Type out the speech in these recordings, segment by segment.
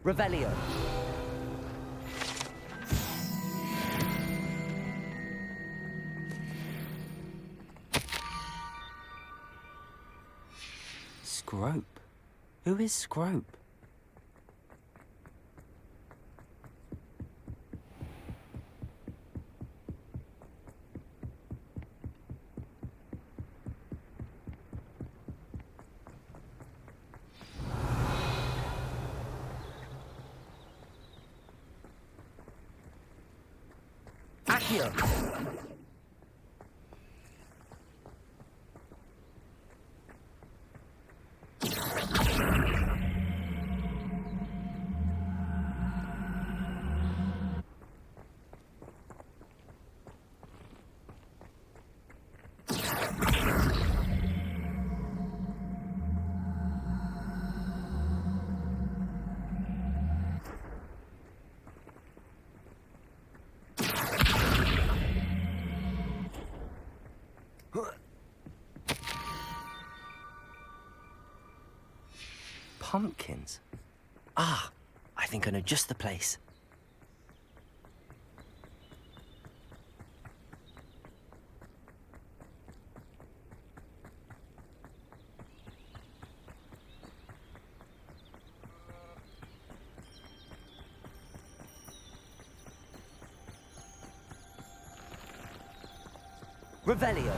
Revelio. Scrope? Who is Scrope? Accio! Pumpkins? Ah, I think I know just the place. Revelio.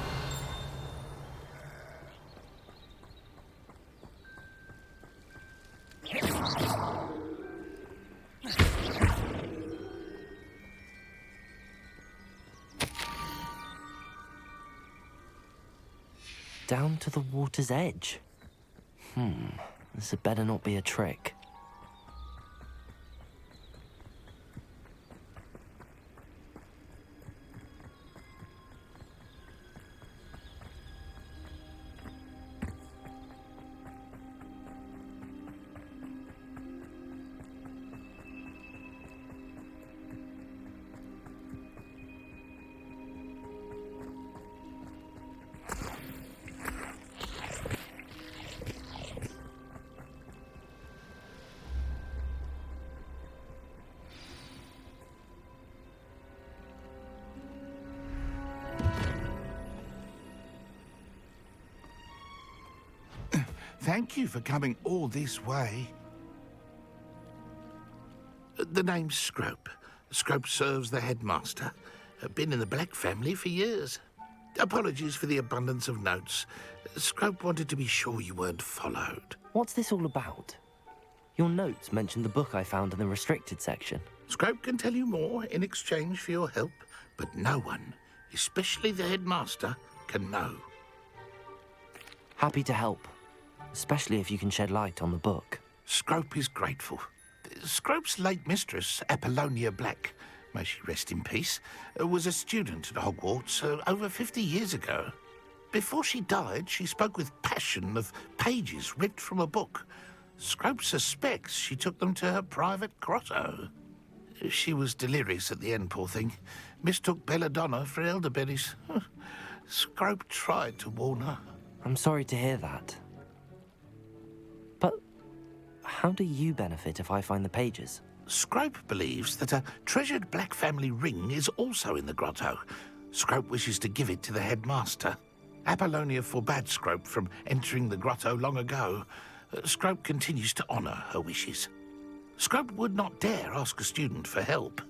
Down to the water's edge. This had better not be a trick. Thank you for coming all this way. The name's Scrope. Scrope serves the headmaster. Been in the Black family for years. Apologies for the abundance of notes. Scrope wanted to be sure you weren't followed. What's this all about? Your notes mentioned the book I found in the restricted section. Scrope can tell you more in exchange for your help, but no one, especially the headmaster, can know. Happy to help, especially if you can shed light on the book. Scrope is grateful. Scrope's late mistress, Apollonia Black, may she rest in peace, was a student at Hogwarts over 50 years ago. Before she died, she spoke with passion of pages ripped from a book. Scrope suspects she took them to her private grotto. She was delirious at the end, poor thing. Mistook belladonna for elderberries. Scrope tried to warn her. I'm sorry to hear that. But how do you benefit if I find the pages? Scrope believes that a treasured Black family ring is also in the grotto. Scrope wishes to give it to the headmaster. Apollonia forbade Scrope from entering the grotto long ago. Scrope continues to honour her wishes. Scrope would not dare ask a student for help,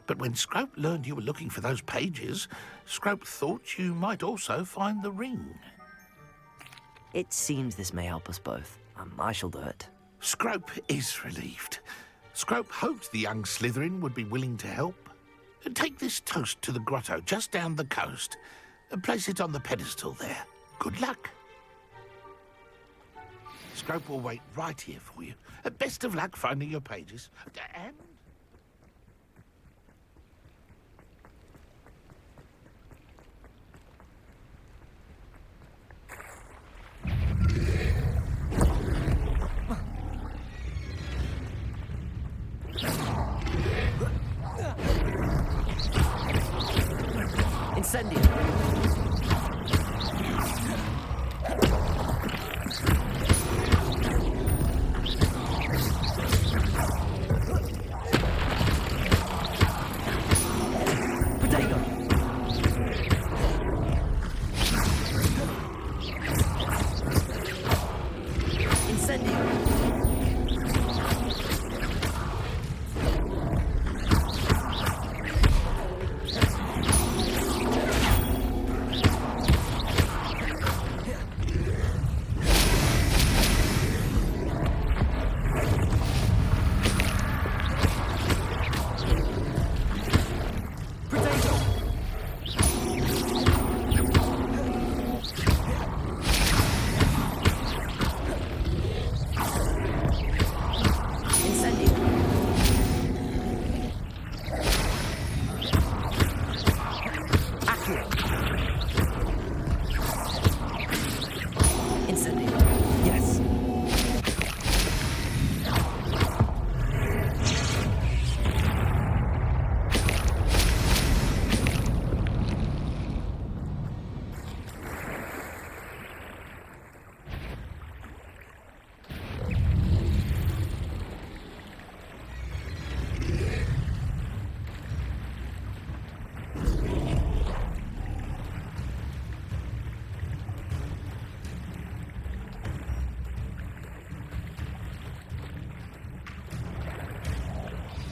but when Scrope learned you were looking for those pages, Scrope thought you might also find the ring. It seems this may help us both. I shall do it. Scrope is relieved. Scrope hoped the young Slytherin would be willing to help. Take this toast to the grotto just down the coast. Place it on the pedestal there. Good luck. Scrope will wait right here for you. Best of luck finding your pages. And... Incendio.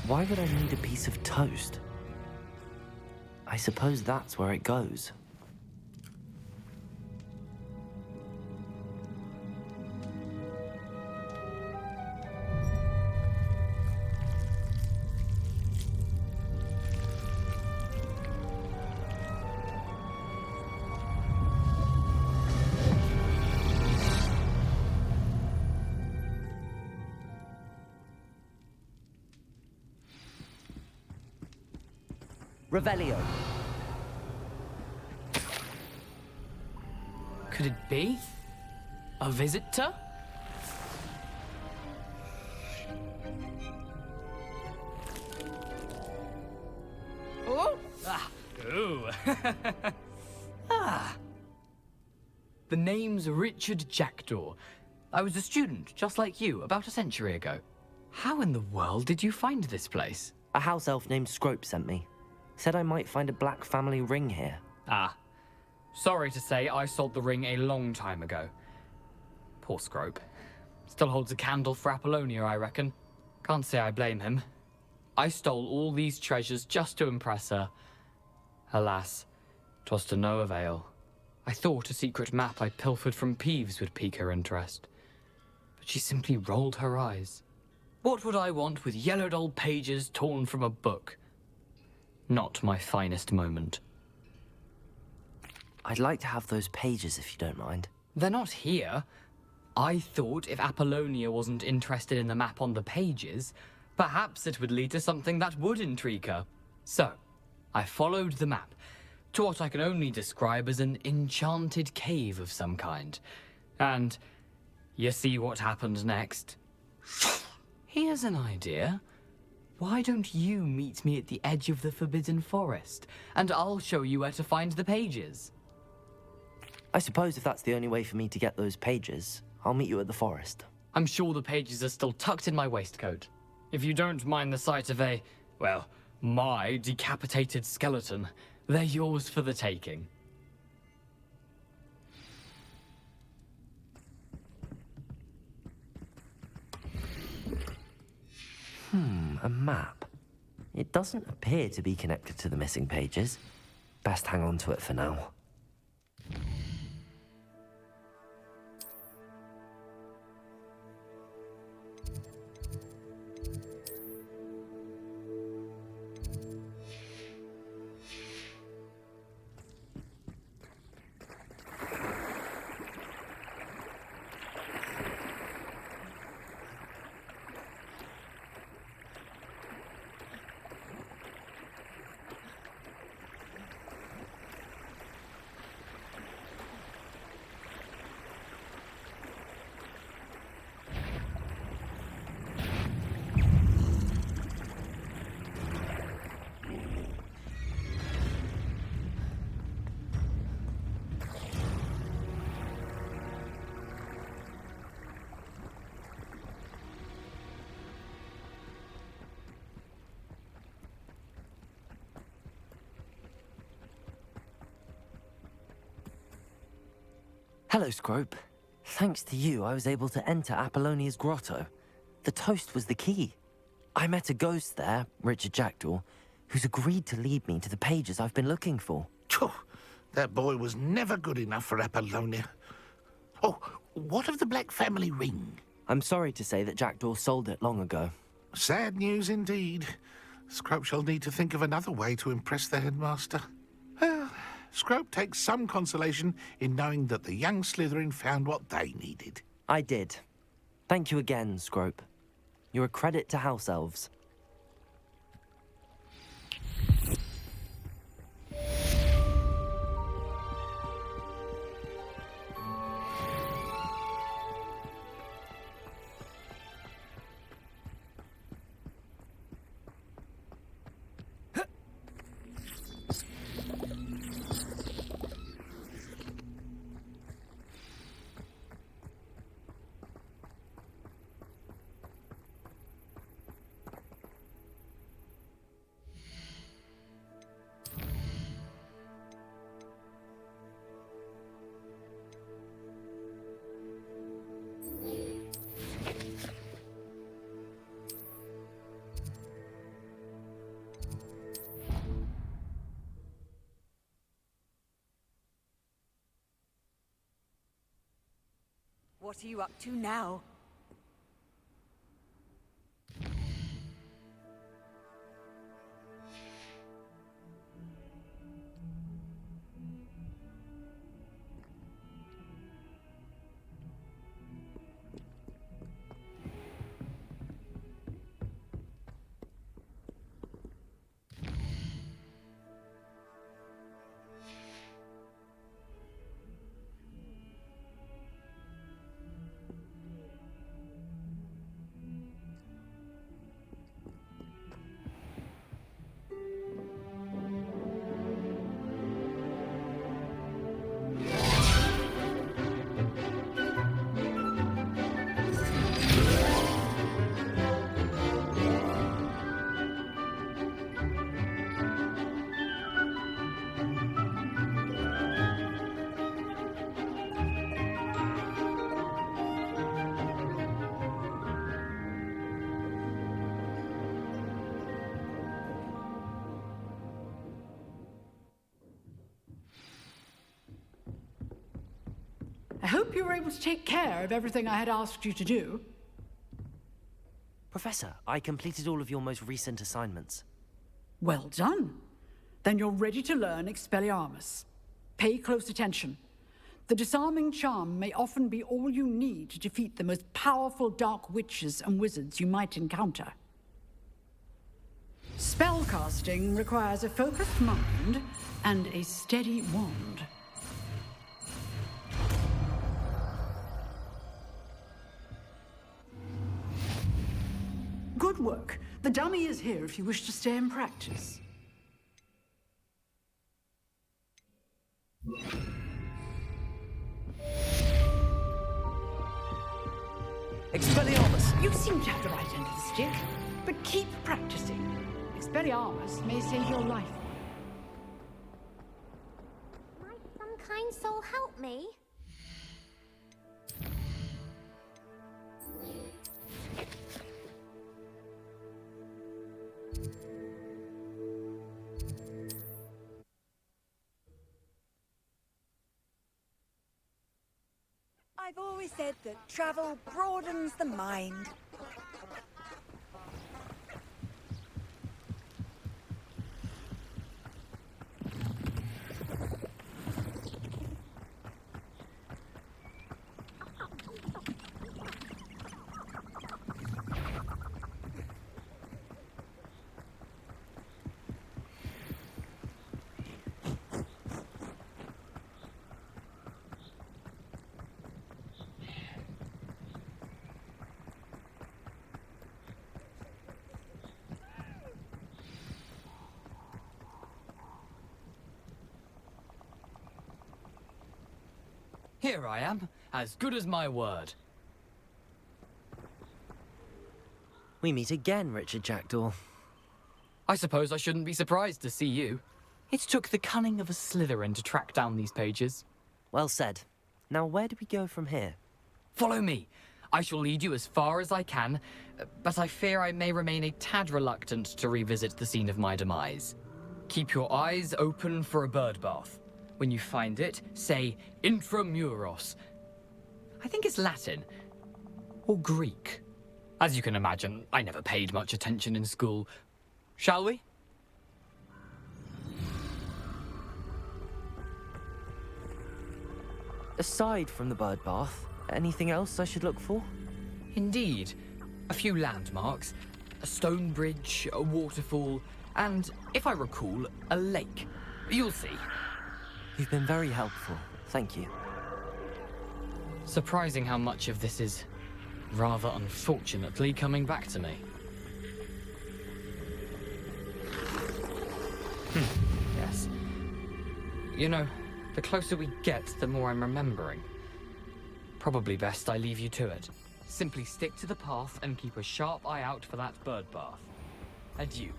Why would I need a piece of toast? I suppose that's where it goes. Revelio. Could it be? A visitor? Oh! Ah! Ooh! Ah! The name's Richard Jackdaw. I was a student, just like you, about a century ago. How in the world did you find this place? A house elf named Scrope sent me. Said I might find a black family ring here. Ah. Sorry to say, I sold the ring a long time ago. Poor Scrope. Still holds a candle for Apollonia, I reckon. Can't say I blame him. I stole all these treasures just to impress her. Alas, 'twas to no avail. I thought a secret map I pilfered from Peeves would pique her interest. But she simply rolled her eyes. What would I want with yellowed old pages torn from a book? Not my finest moment. I'd like to have those pages if you don't mind. They're not here. I thought if Apollonia wasn't interested in the map on the pages, perhaps it would lead to something that would intrigue her. So, I followed the map to what I can only describe as an enchanted cave of some kind. And you see what happened next? Here's an idea. Why don't you meet me at the edge of the Forbidden Forest, and I'll show you where to find the pages? I suppose if that's the only way for me to get those pages, I'll meet you at the forest. I'm sure the pages are still tucked in my waistcoat. If you don't mind the sight of my decapitated skeleton, they're yours for the taking. A map. It doesn't appear to be connected to the missing pages. Best hang on to it for now. Hello, Scrope. Thanks to you, I was able to enter Apollonia's grotto. The toast was the key. I met a ghost there, Richard Jackdaw, who's agreed to lead me to the pages I've been looking for. Phew, that boy was never good enough for Apollonia. Oh, what of the Black family ring? I'm sorry to say that Jackdaw sold it long ago. Sad news indeed. Scrope shall need to think of another way to impress the headmaster. Well, Scrope takes some consolation in knowing that the young Slytherin found what they needed. I did. Thank you again, Scrope. You're a credit to house elves. What are you up to now? I hope you were able to take care of everything I had asked you to do. Professor, I completed all of your most recent assignments. Well done. Then you're ready to learn Expelliarmus. Pay close attention. The disarming charm may often be all you need to defeat the most powerful dark witches and wizards you might encounter. Spellcasting requires a focused mind and a steady wand. Good work. The dummy is here if you wish to stay and practice. Expelliarmus! You seem to have the right end of the stick, but keep practicing. Expelliarmus may save your life. Might some kind soul help me? I've always said that travel broadens the mind. Here I am, as good as my word. We meet again, Richard Jackdaw. I suppose I shouldn't be surprised to see you. It took the cunning of a Slytherin to track down these pages. Well said. Now where do we go from here? Follow me. I shall lead you as far as I can, but I fear I may remain a tad reluctant to revisit the scene of my demise. Keep your eyes open for a bird bath. When you find it, say intramuros. I think it's Latin. Or Greek. As you can imagine, I never paid much attention in school. Shall we? Aside from the bird bath, anything else I should look for? Indeed. A few landmarks, a stone bridge, a waterfall, and, if I recall, a lake. You'll see. You've been very helpful. Thank you. Surprising how much of this is, rather unfortunately, coming back to me. Yes. You know, the closer we get, the more I'm remembering. Probably best I leave you to it. Simply stick to the path and keep a sharp eye out for that bird bath. Adieu.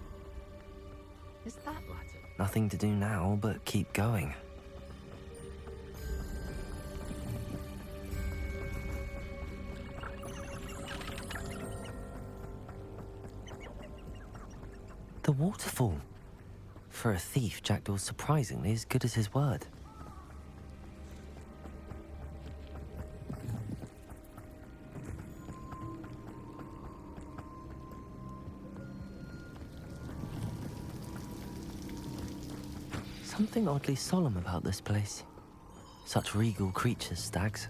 Is that Latin? Nothing to do now but keep going. The waterfall. For a thief, Jackdaw's surprisingly as good as his word. something oddly solemn about this place. Such regal creatures, stags.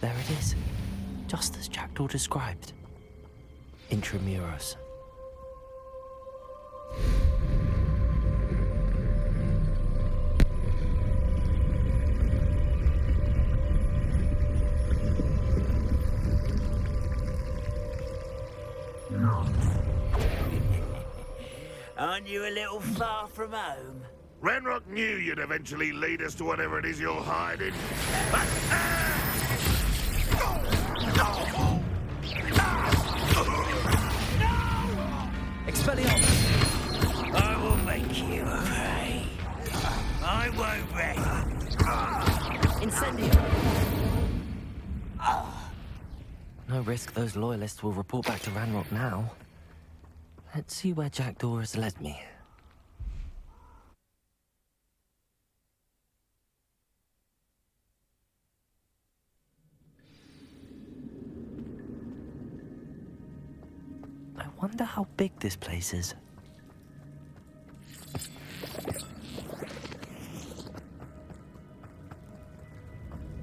There it is, just as Jackdaw described. Intramuros. Aren't you a little far from home? Ranrock knew you'd eventually lead us to whatever it is you're hiding. Expelliarmus! I will make you pay. I won't rest. Incendio! No risk those loyalists will report back to Ranrock now. Let's see where Jackdaw has led me. I wonder how big this place is.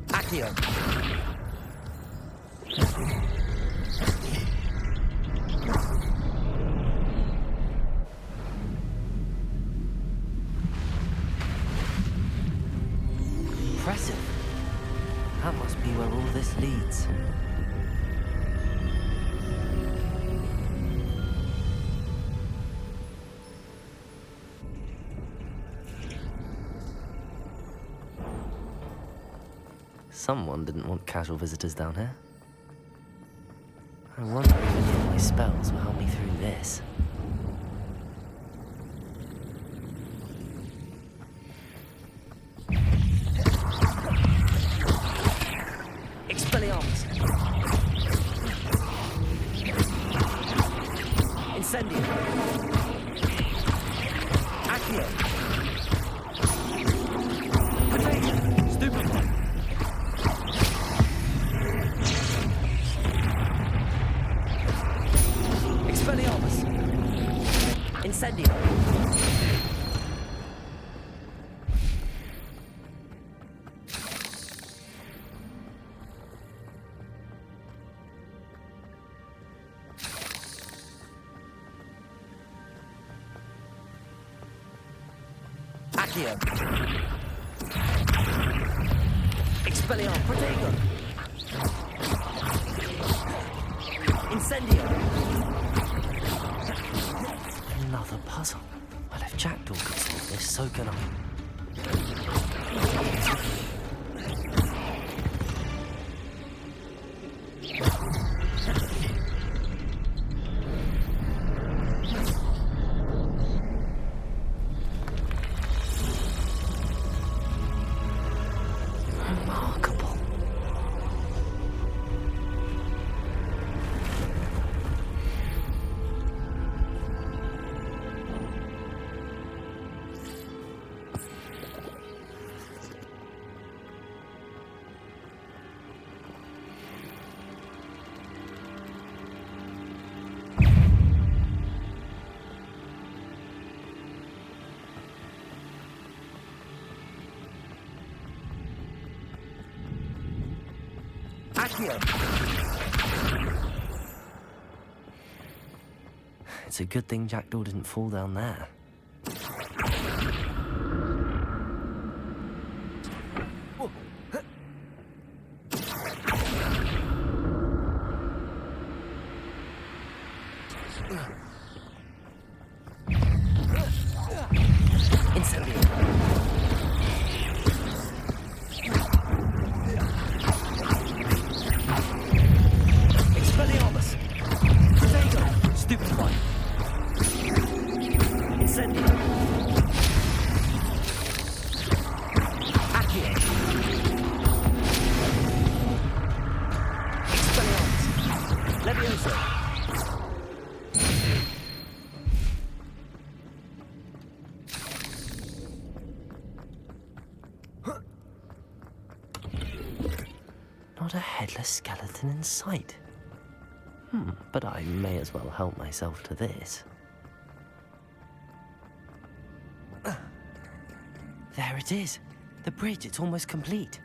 Accio! Impressive. That must be where all this leads. Someone didn't want casual visitors down here. I wonder if any of my spells will help me through this. Expelliarmus! Incendio! Accio! Potato! Stupefy! Expelliarmus! Incendio! Accio! Expelliarmus! Protego! Incendio! Another puzzle. Well, if Jackdaw could solve this, so can I. Remarkable. Accio! It's a good thing Jackdaw didn't fall down there. Incendio! Expelliarmus! Potato! Stupefy! Incendio! Accio! Expelliarmus! Levioso! Not a headless skeleton in sight. But I may as well help myself to this. There it is. The bridge, it's almost complete.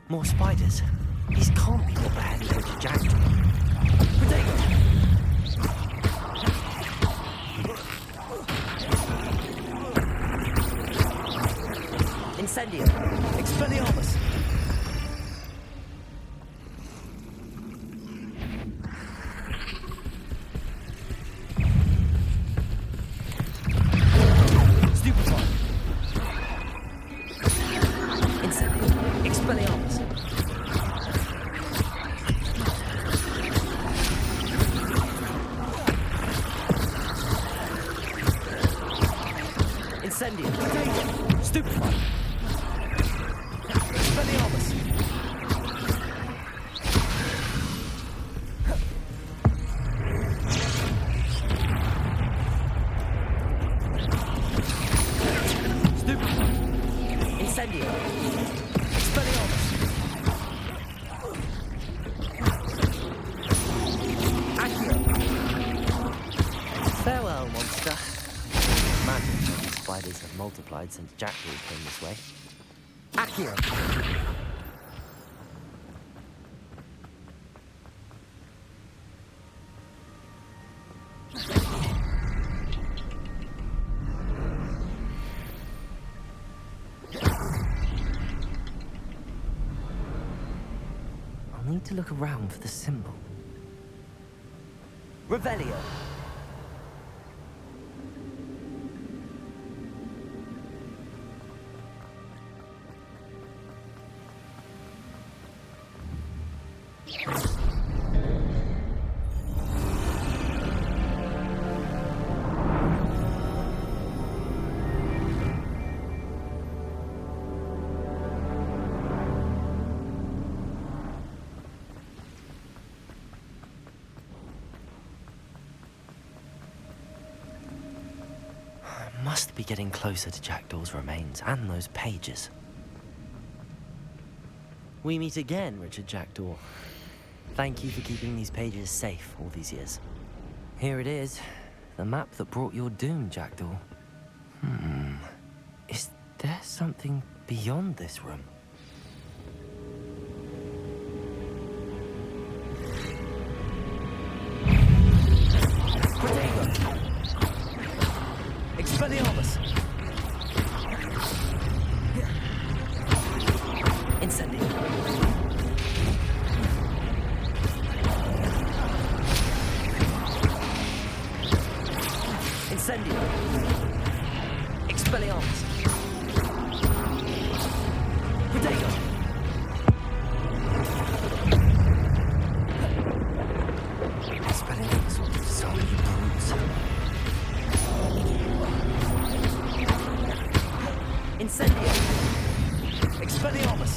More spiders. These can't be copperhead and Richard Jackdaw. Potato! Incendio! Expelliarmus! Stupefy! Incendio! Expelliarmus! Incendio! Potato! Stupefy! Expelliarmus! Stupefy! Incendio! Expelliarmus! Accio! Farewell, monster. Imagine how the spiders have multiplied since Jackdaw came this way. Accio! I'll need to look around for the symbol. Revelio! Must be getting closer to Jackdaw's remains and those pages. We meet again, Richard Jackdaw. Thank you for keeping these pages safe all these years. Here it is, the map that brought your doom, Jackdaw. Is there something beyond this room? Potato! Expelliarmus! Incendio! Incendio! Expelliarmus! Potato! Expelliarmus will do so many brutes. Incendio! Expelliarmus!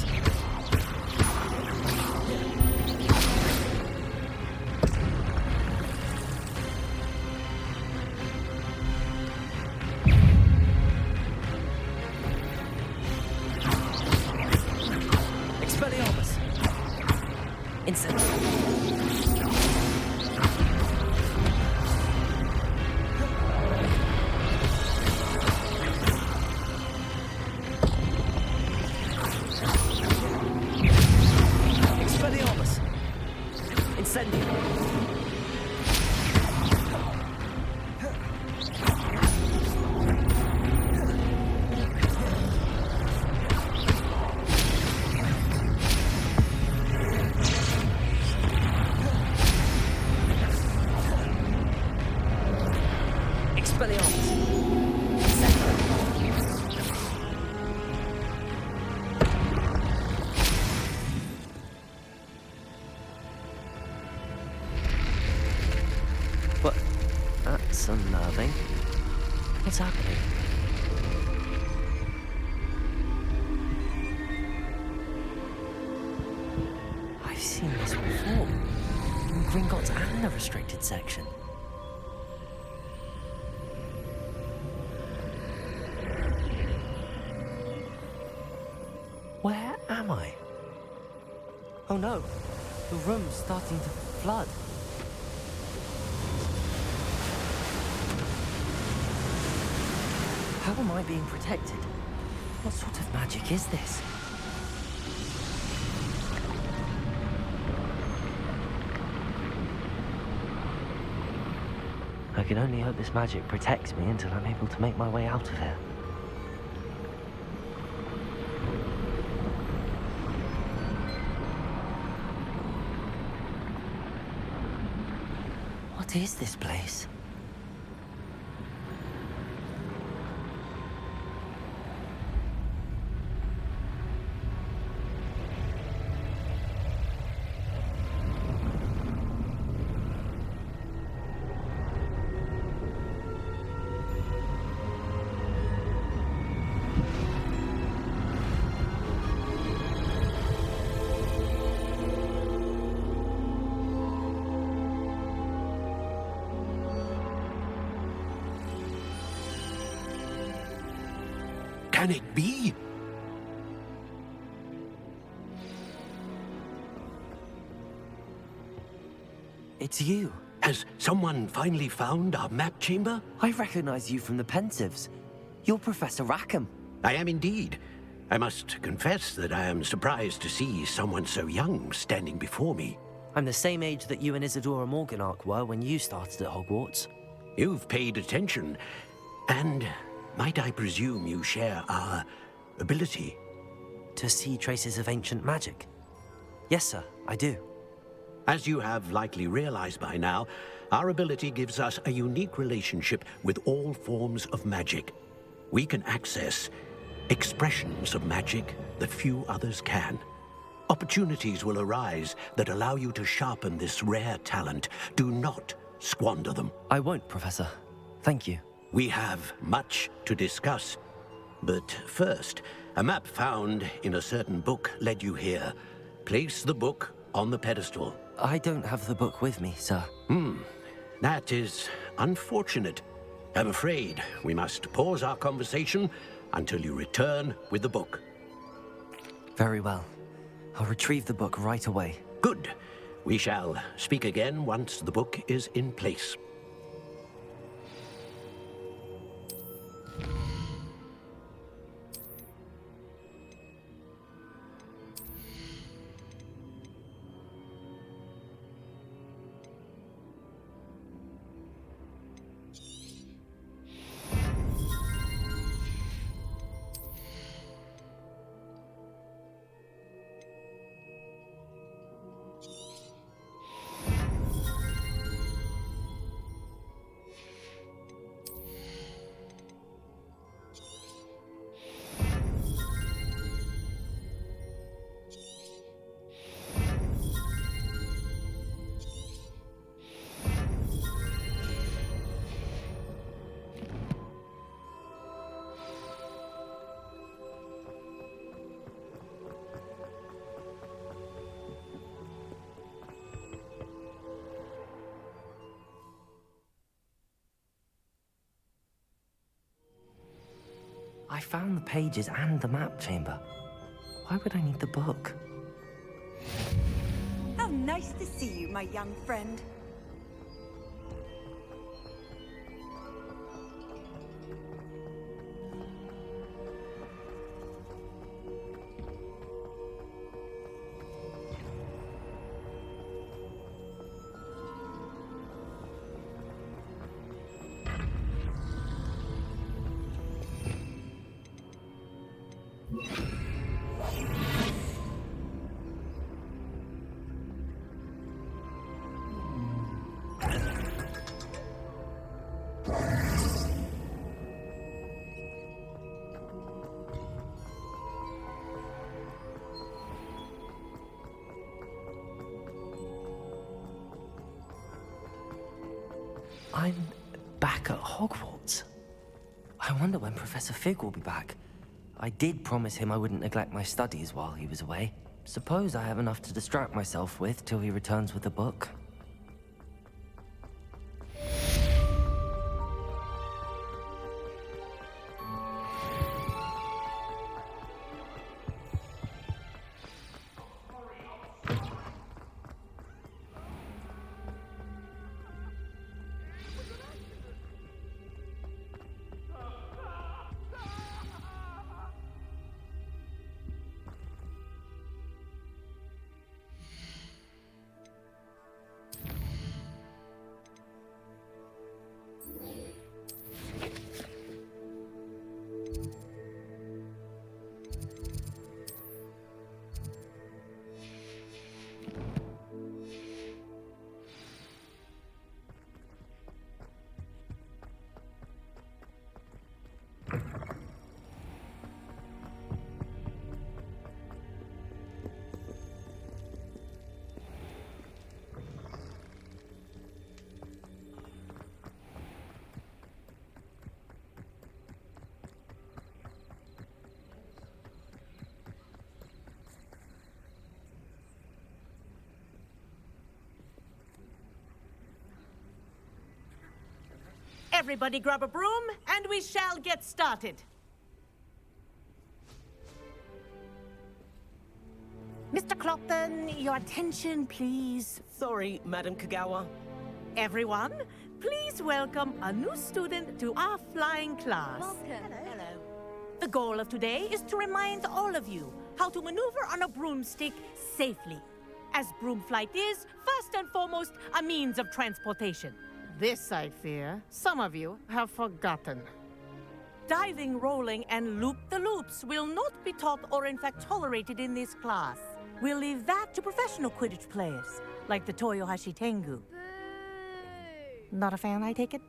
Expelliarmus! Incendio! Expelliarmus! Incendio! Expelliarmus! What? That's unnerving. What's happening? I've seen this before. In Gringotts and the restricted section. Where am I? Oh no, the room's starting to flood. How am I being protected? What sort of magic is this? I can only hope this magic protects me until I'm able to make my way out of here. What is this place? Can it be? It's you. Has someone finally found our map chamber? I recognize you from the Pensives. You're Professor Rackham. I am indeed. I must confess that I am surprised to see someone so young standing before me. I'm the same age that you and Isadora Morganach were when you started at Hogwarts. You've paid attention, and might I presume you share our ability? To see traces of ancient magic? Yes, sir, I do. As you have likely realized by now, our ability gives us a unique relationship with all forms of magic. We can access expressions of magic that few others can. Opportunities will arise that allow you to sharpen this rare talent. Do not squander them. I won't, Professor. Thank you. We have much to discuss. But first, a map found in a certain book led you here. Place the book on the pedestal. I don't have the book with me, sir. That is unfortunate. I'm afraid we must pause our conversation until you return with the book. Very well. I'll retrieve the book right away. Good. We shall speak again once the book is in place. I found the pages and the map chamber. Why would I need the book? How nice to see you, my young friend. I'm back at Hogwarts. I wonder when Professor Fig will be back. I did promise him I wouldn't neglect my studies while he was away. Suppose I have enough to distract myself with till he returns with the book. Everybody grab a broom, and we shall get started. Mr. Clopton, your attention, please. Sorry, Madam Kagawa. Everyone, please welcome a new student to our flying class. Welcome. Hello. The goal of today is to remind all of you how to maneuver on a broomstick safely, as broom flight is, first and foremost, a means of transportation. This, I fear, some of you have forgotten. Diving, rolling, and loop-the-loops will not be taught or in fact tolerated in this class. We'll leave that to professional Quidditch players, like the Toyohashi Tengu. Not a fan, I take it?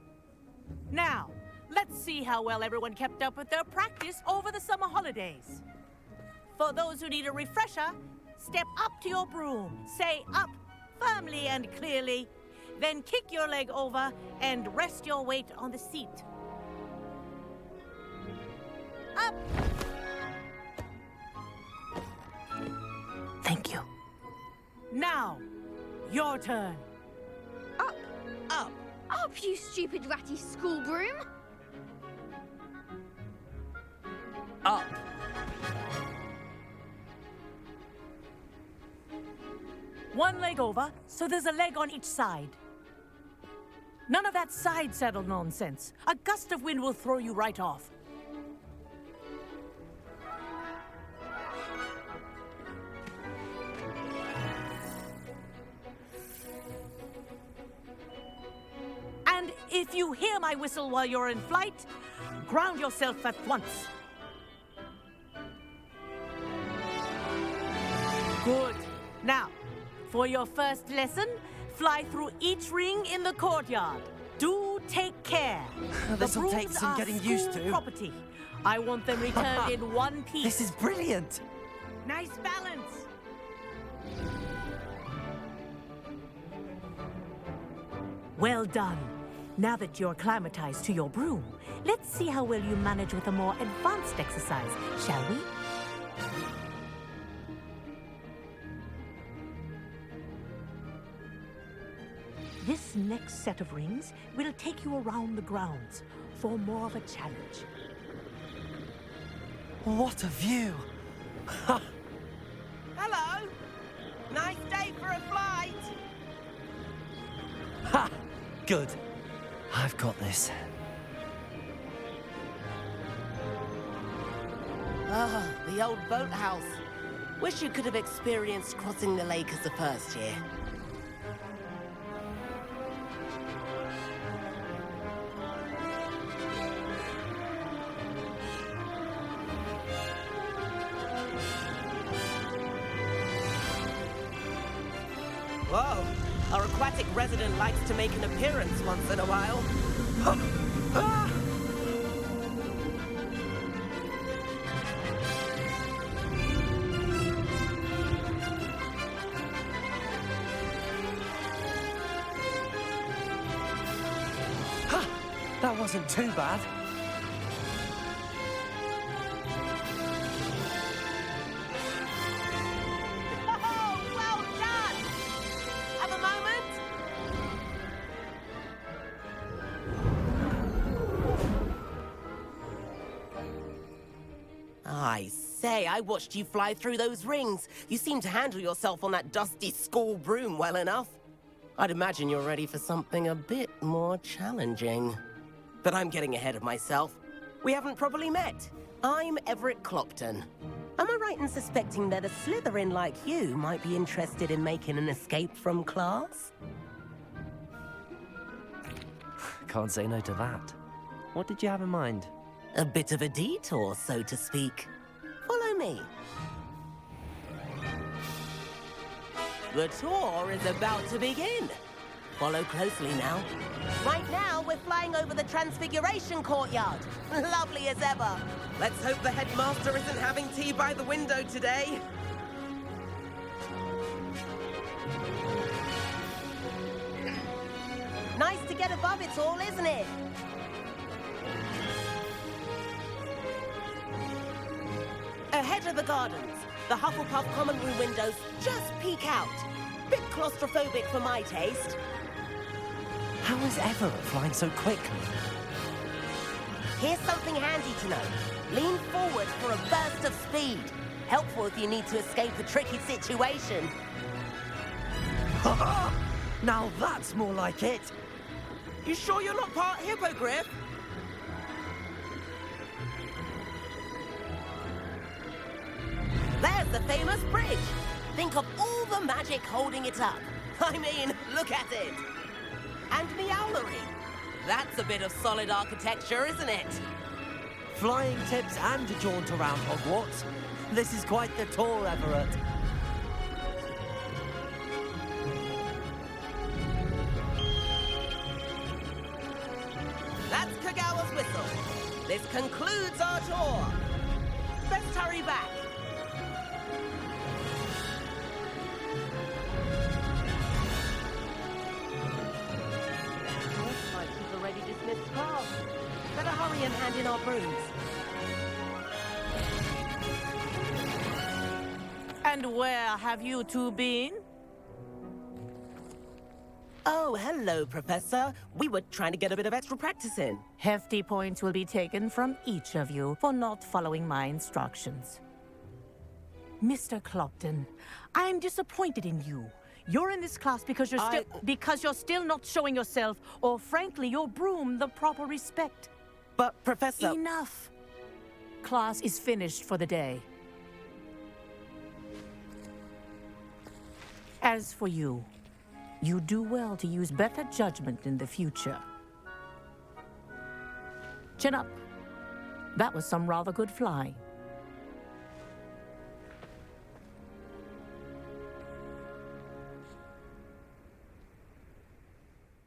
Now, let's see how well everyone kept up with their practice over the summer holidays. For those who need a refresher, step up to your broom, say up firmly and clearly, then kick your leg over and rest your weight on the seat. Up! Thank you. Now, your turn. Up. Up. Up, you stupid ratty school broom. Up. One leg over, so there's a leg on each side. None of that side saddle nonsense. A gust of wind will throw you right off. And if you hear my whistle while you're in flight, ground yourself at once. Good. Now, for your first lesson, fly through each ring in the courtyard. Do take care. This'll The take brooms some are getting used school to. Property. I want them returned in one piece. This is brilliant. Nice balance. Well done. Now that you're acclimatized to your broom, let's see how well you manage with a more advanced exercise, shall we? This next set of rings will take you around the grounds for more of a challenge. What a view. Hello. Nice day for a flight. Ha! Good. I've got this. Ah, the old boathouse. Wish you could have experienced crossing the lake as a first year. Whoa, our aquatic resident likes to make an appearance once in a while. Ah! Ha! That wasn't too bad. Oh, well done! Have a moment? I say, I watched you fly through those rings. You seem to handle yourself on that dusty school broom well enough. I'd imagine you're ready for something a bit more challenging. But I'm getting ahead of myself. We haven't properly met. I'm Everett Clopton. Am I right in suspecting that a Slytherin like you might be interested in making an escape from class? Can't say no to that. What did you have in mind? A bit of a detour, so to speak. Follow me. The tour is about to begin. Follow closely now. Right now, we're flying over the Transfiguration Courtyard. Lovely as ever. Let's hope the headmaster isn't having tea by the window today. Nice to get above it all, isn't it? Ahead of the gardens, the Hufflepuff common room windows just peek out. Bit claustrophobic for my taste. How is Everett flying so quickly? Here's something handy to know. Lean forward for a burst of speed. Helpful if you need to escape a tricky situation. Now that's more like it. You sure you're not part hippogriff? There's the famous bridge. Think of all the magic holding it up. I mean, look at it. And Meowlery. That's a bit of solid architecture, isn't it? Flying tips and a jaunt around Hogwarts. This is quite the tour, Everett. That's Kagawa's whistle. This concludes our tour. Let's hurry back. Looks like she's already dismissed class. Better hurry and hand in our brooms. And where have you two been? Oh, hello, Professor. We were trying to get a bit of extra practice in. Hefty points will be taken from each of you for not following my instructions. Mr. Clopton, I'm disappointed in you. You're in this class because you're still not showing yourself, or frankly, your broom the proper respect. But, Professor... Enough. Class is finished for the day. As for you, you do well to use better judgment in the future. Chin up. That was some rather good flying.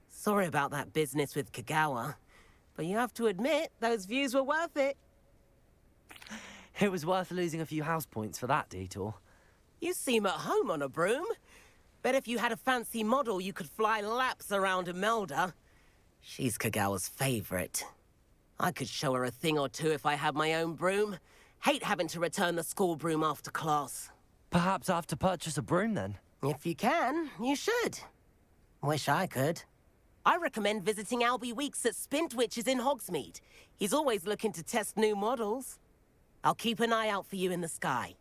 Sorry about that business with Kagawa, but you have to admit, those views were worth it. It was worth losing a few house points for that detour. You seem at home on a broom. Bet if you had a fancy model, you could fly laps around Imelda. She's Kagawa's favorite. I could show her a thing or two if I had my own broom. Hate having to return the school broom after class. Perhaps I have to purchase a broom then. If you can, you should. Wish I could. I recommend visiting Albie Weeks at Spintwitches in Hogsmeade. He's always looking to test new models. I'll keep an eye out for you in the sky.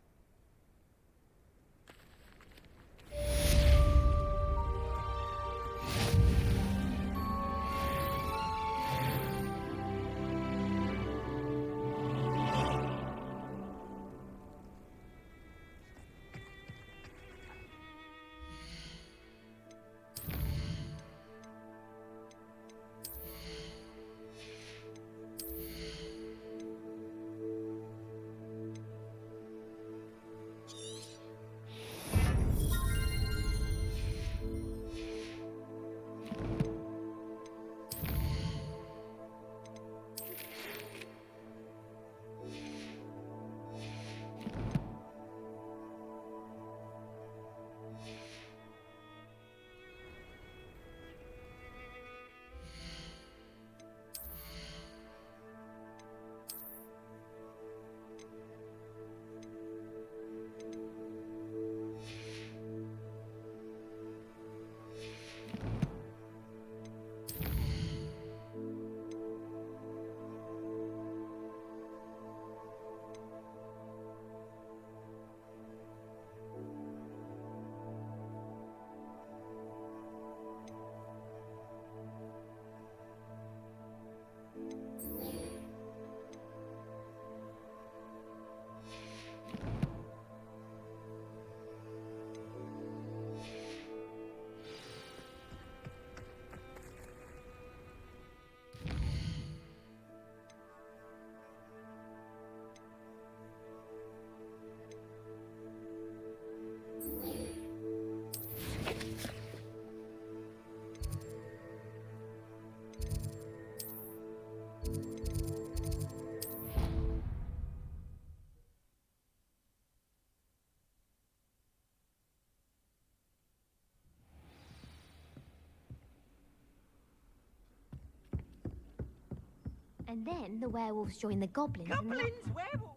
And then the werewolves join the goblins. Goblins, werewolves!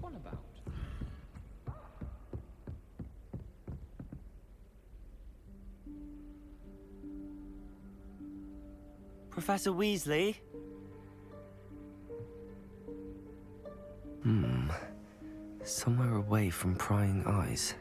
one about? Professor Weasley? Somewhere away from prying eyes.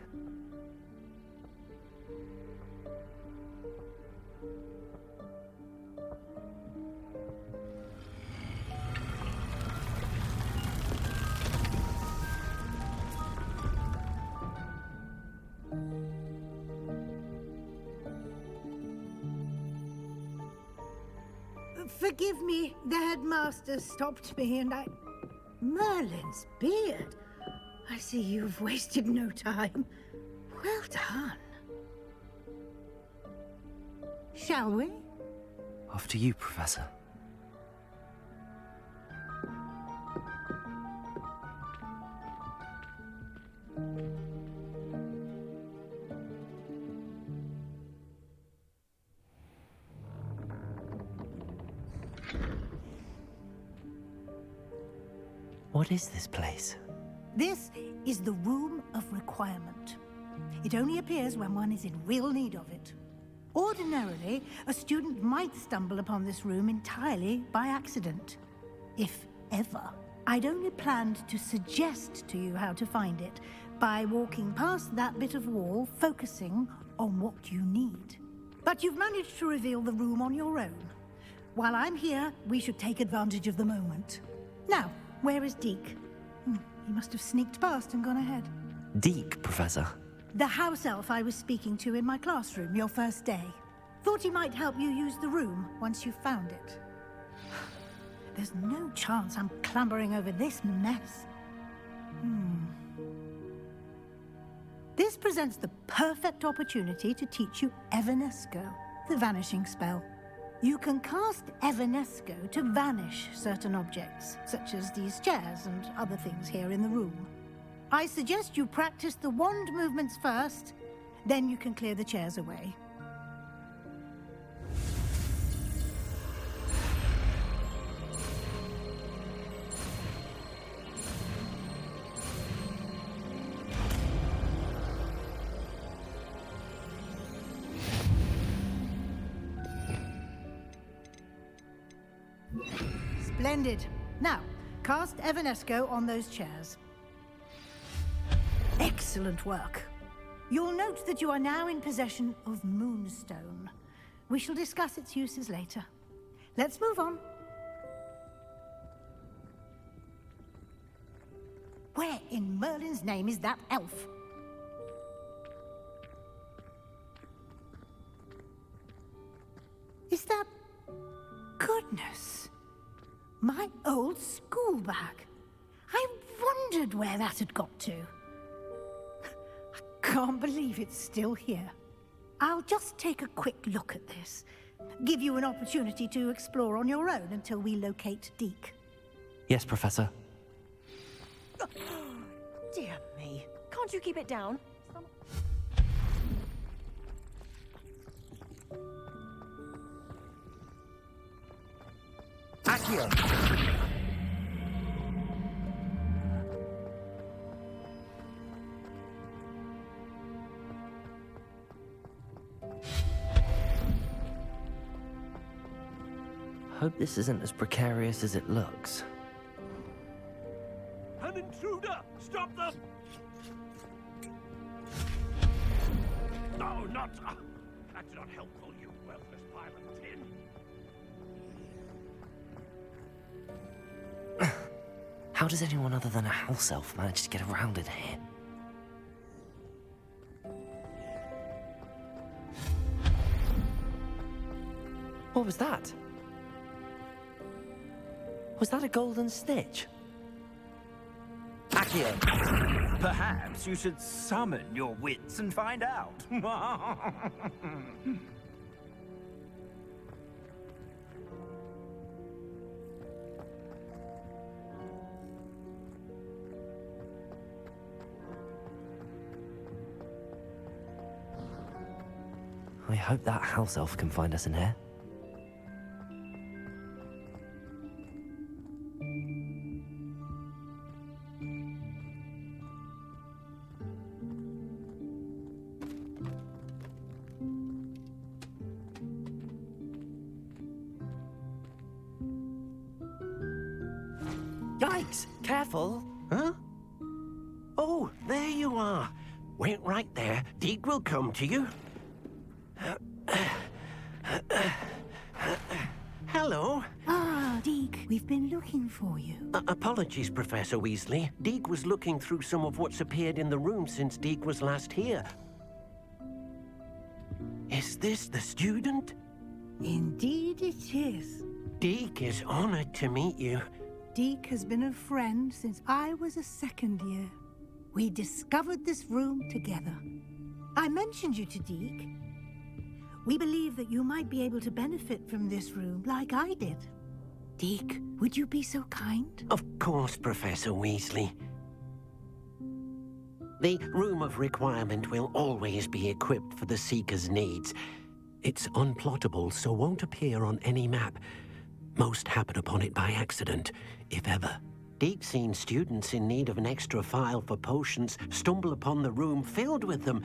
Forgive me, the headmaster stopped me and I... Merlin's beard. I see you've wasted no time. Well done. Shall we? After you, Professor. What is this place? This is the Room of Requirement. It only appears when one is in real need of it. Ordinarily, a student might stumble upon this room entirely by accident. If ever. I'd only planned to suggest to you how to find it by walking past that bit of wall, focusing on what you need. But you've managed to reveal the room on your own. While I'm here, we should take advantage of the moment. Now, where is Deke? He must have sneaked past and gone ahead. Deke, Professor. The house elf I was speaking to in my classroom your first day. Thought he might help you use the room once you found it. There's no chance I'm clambering over this mess. This presents the perfect opportunity to teach you Evanesco, the vanishing spell. You can cast Evanesco to vanish certain objects, such as these chairs and other things here in the room. I suggest you practice the wand movements first, then you can clear the chairs away. Splendid. Now, cast Evanesco on those chairs. Excellent work. You'll note that you are now in possession of Moonstone. We shall discuss its uses later. Let's move on. Where in Merlin's name is that elf? Is that... Goodness. My old school bag. I wondered where that had got to. I can't believe it's still here. I'll just take a quick look at this. Give you an opportunity to explore on your own until we locate Deke. Yes, Professor. Dear me. Can't you keep it down? Accio! Hope this isn't as precarious as it looks. An intruder! Stop them! No, not... that's not helpful, you worthless pile of tin. How does anyone other than a house elf manage to get around in here? What was that? Was that a golden snitch? Accio! Perhaps you should summon your wits and find out. I hope that house elf can find us in here. Yikes! Careful! Huh? Oh, there you are. Wait right there. Deke will come to you. Hello. Ah, Deke, we've been looking for you. Apologies, Professor Weasley. Deke was looking through some of what's appeared in the room since Deke was last here. Is this the student? Indeed it is. Deke is honored to meet you. Deke has been a friend since I was a second year. We discovered this room together. I mentioned you to Deke. We believe that you might be able to benefit from this room like I did. Deke, would you be so kind? Of course, Professor Weasley. The Room of Requirement will always be equipped for the Seeker's needs. It's unplottable, so won't appear on any map. Most happen upon it by accident, if ever. Deke's seen students in need of an extra file for potions stumble upon the room filled with them.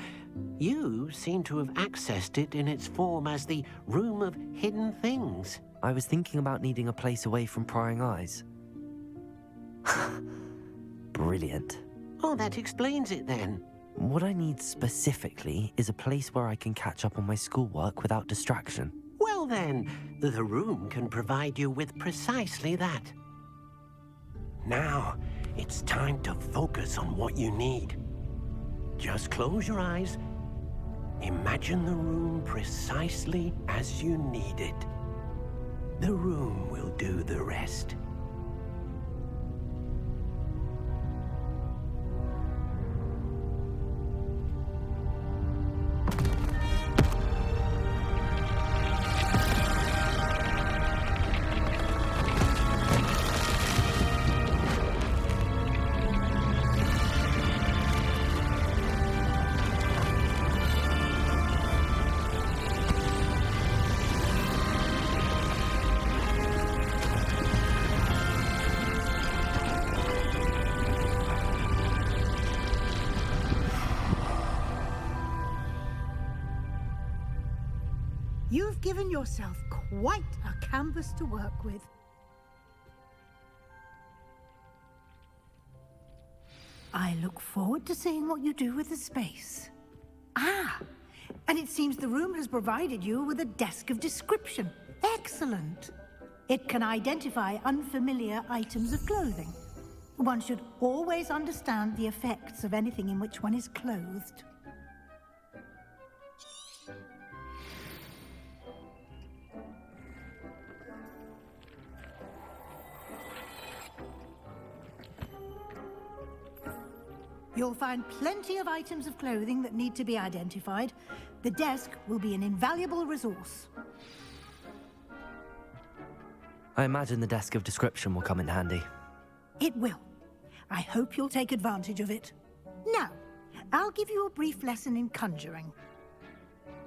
You seem to have accessed it in its form as the Room of Hidden Things. I was thinking about needing a place away from prying eyes. Brilliant. Oh, that explains it then. What I need specifically is a place where I can catch up on my schoolwork without distraction. Well then, the room can provide you with precisely that. Now, it's time to focus on what you need. Just close your eyes. Imagine the room precisely as you need it. The room will do the rest. You've given yourself quite a canvas to work with. I look forward to seeing what you do with the space. Ah, and it seems the room has provided you with a desk of description. Excellent. It can identify unfamiliar items of clothing. One should always understand the effects of anything in which one is clothed. You'll find plenty of items of clothing that need to be identified. The desk will be an invaluable resource. I imagine the desk of description will come in handy. It will. I hope you'll take advantage of it. Now, I'll give you a brief lesson in conjuring.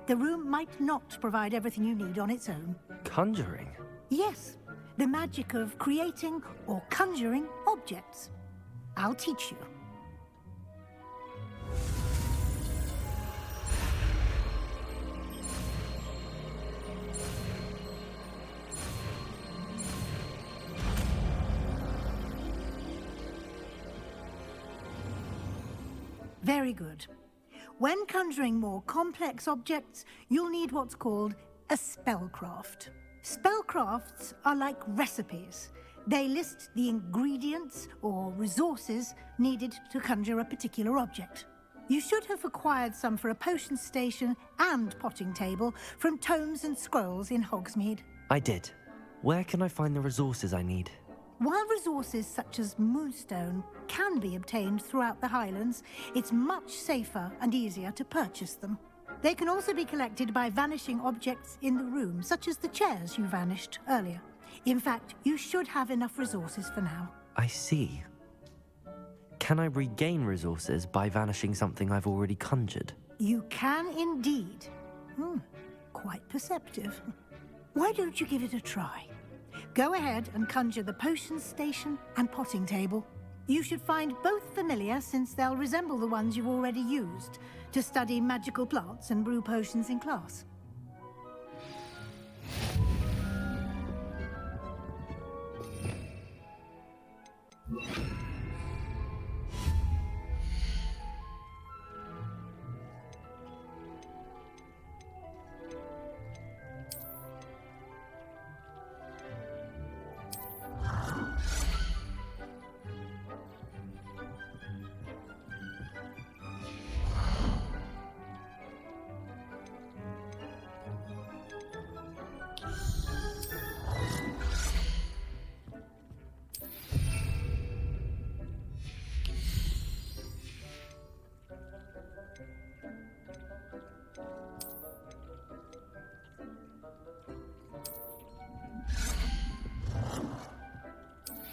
The room might not provide everything you need on its own. Conjuring? Yes, the magic of creating or conjuring objects. I'll teach you. Very good. When conjuring more complex objects, you'll need what's called a spellcraft. Spellcrafts are like recipes. They list the ingredients or resources needed to conjure a particular object. You should have acquired some for a potion station and potting table from tomes and scrolls in Hogsmeade. I did. Where can I find the resources I need? While resources such as moonstone can be obtained throughout the Highlands, it's much safer and easier to purchase them. They can also be collected by vanishing objects in the room, such as the chairs you vanished earlier. In fact, you should have enough resources for now. I see. Can I regain resources by vanishing something I've already conjured? You can indeed. Quite perceptive. Why don't you give it a try? Go ahead and conjure the potion station and potting table. You should find both familiar, since they'll resemble the ones you've already used to study magical plants and brew potions in class.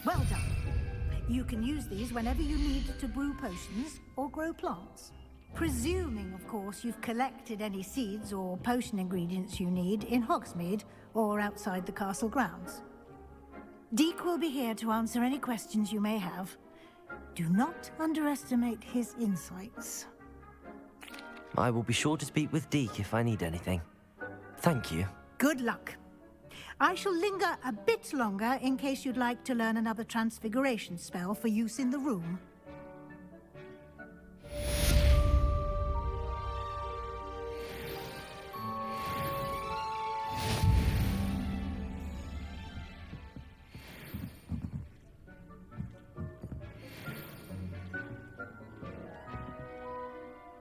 Well done. You can use these whenever you need to brew potions or grow plants. Presuming, of course, you've collected any seeds or potion ingredients you need in Hogsmeade or outside the castle grounds. Deek will be here to answer any questions you may have. Do not underestimate his insights. I will be sure to speak with Deek if I need anything. Thank you. Good luck. I shall linger a bit longer in case you'd like to learn another transfiguration spell for use in the room.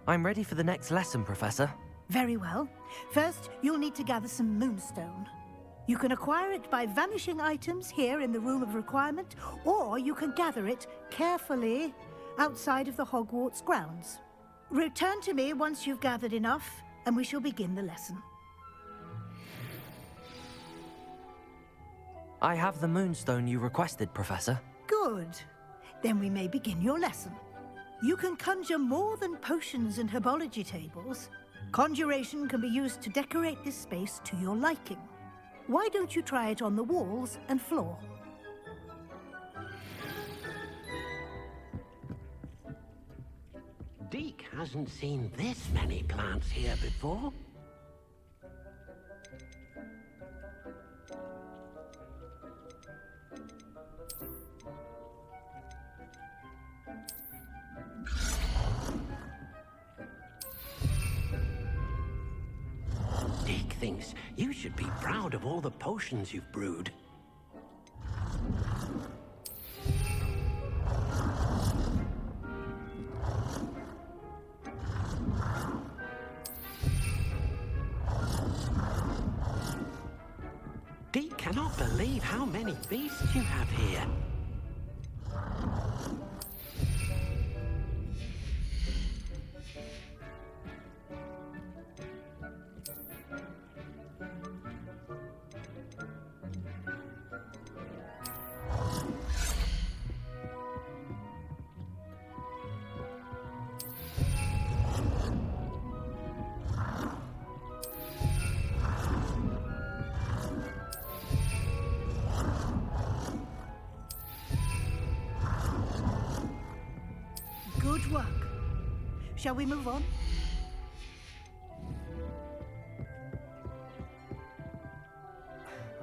I'm ready for the next lesson, Professor. Very well. First, you'll need to gather some moonstone. You can acquire it by vanishing items here in the Room of Requirement, or you can gather it carefully outside of the Hogwarts grounds. Return to me once you've gathered enough, and we shall begin the lesson. I have the moonstone you requested, Professor. Good. Then we may begin your lesson. You can conjure more than potions and herbology tables. Conjuration can be used to decorate this space to your liking. Why don't you try it on the walls and floor? Deek hasn't seen this many plants here before. Deek thinks you should be proud of all the potions you've brewed. Deek cannot believe how many beasts you have here. Good work. Shall we move on?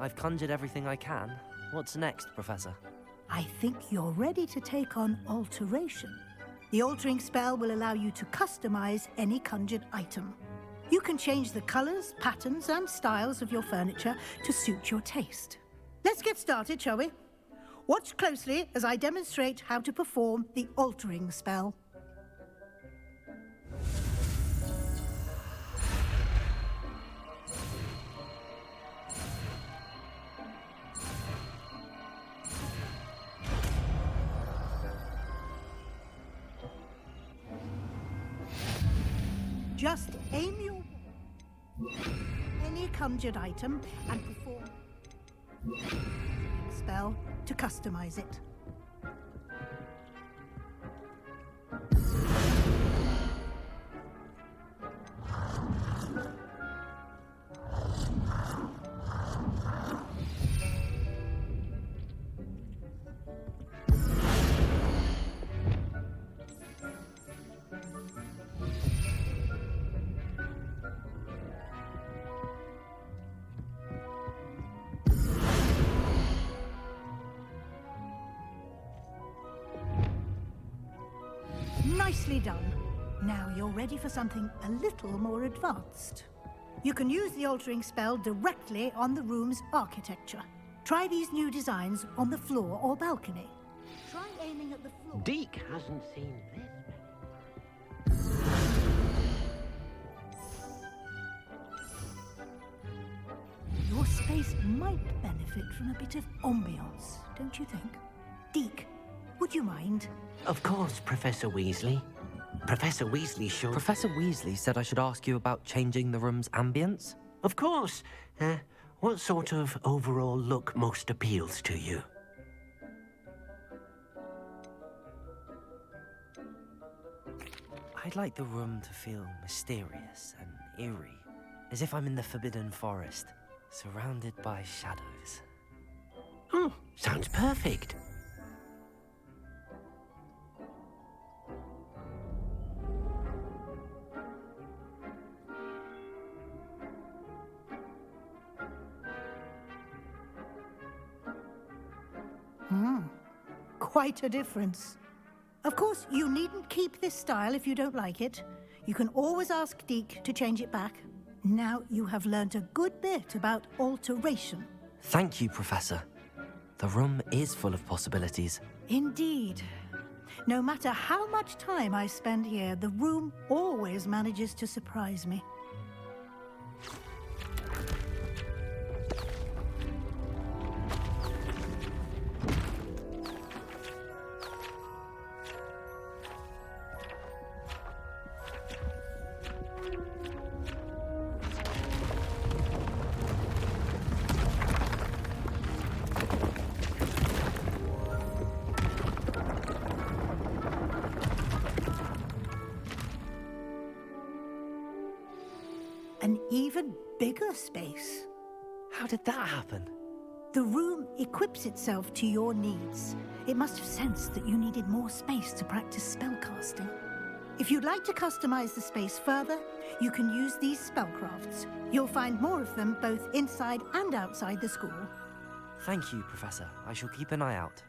I've conjured everything I can. What's next, Professor? I think you're ready to take on alteration. The altering spell will allow you to customize any conjured item. You can change the colors, patterns, and styles of your furniture to suit your taste. Let's get started, shall we? Watch closely as I demonstrate how to perform the altering spell. Just aim your any conjured item and perform the spell to customize it. done. Now you're ready for something a little more advanced. You can use the altering spell directly on the room's architecture. Try these new designs on the floor or balcony. Try aiming at the floor. Deke hasn't seen this. Your space might benefit from a bit of ambiance, don't you think? Deke, would you mind? Of course, Professor Weasley. Professor Weasley should... Professor Weasley said I should ask you about changing the room's ambience? Of course. What sort of overall look most appeals to you? I'd like the room to feel mysterious and eerie, as if I'm in the Forbidden Forest, surrounded by shadows. Oh, sounds perfect. Quite a difference. Of course, you needn't keep this style if you don't like it. You can always ask Deke to change it back. Now you have learned a good bit about alteration. Thank you, Professor. The room is full of possibilities. Indeed. No matter how much time I spend here, the room always manages to surprise me. An even bigger space. How did that happen? The room equips itself to your needs. It must have sensed that you needed more space to practice spellcasting. If you'd like to customize the space further, you can use these spellcrafts. You'll find more of them both inside and outside the school. Thank you, Professor. I shall keep an eye out.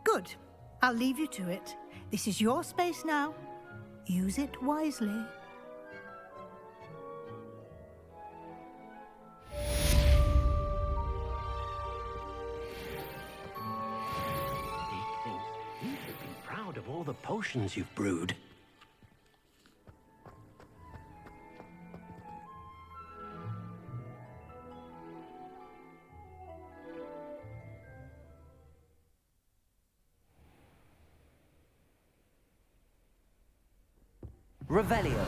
Good. I'll leave you to it. This is your space now. Use it wisely. You should be proud of all the potions you've brewed. Revelio.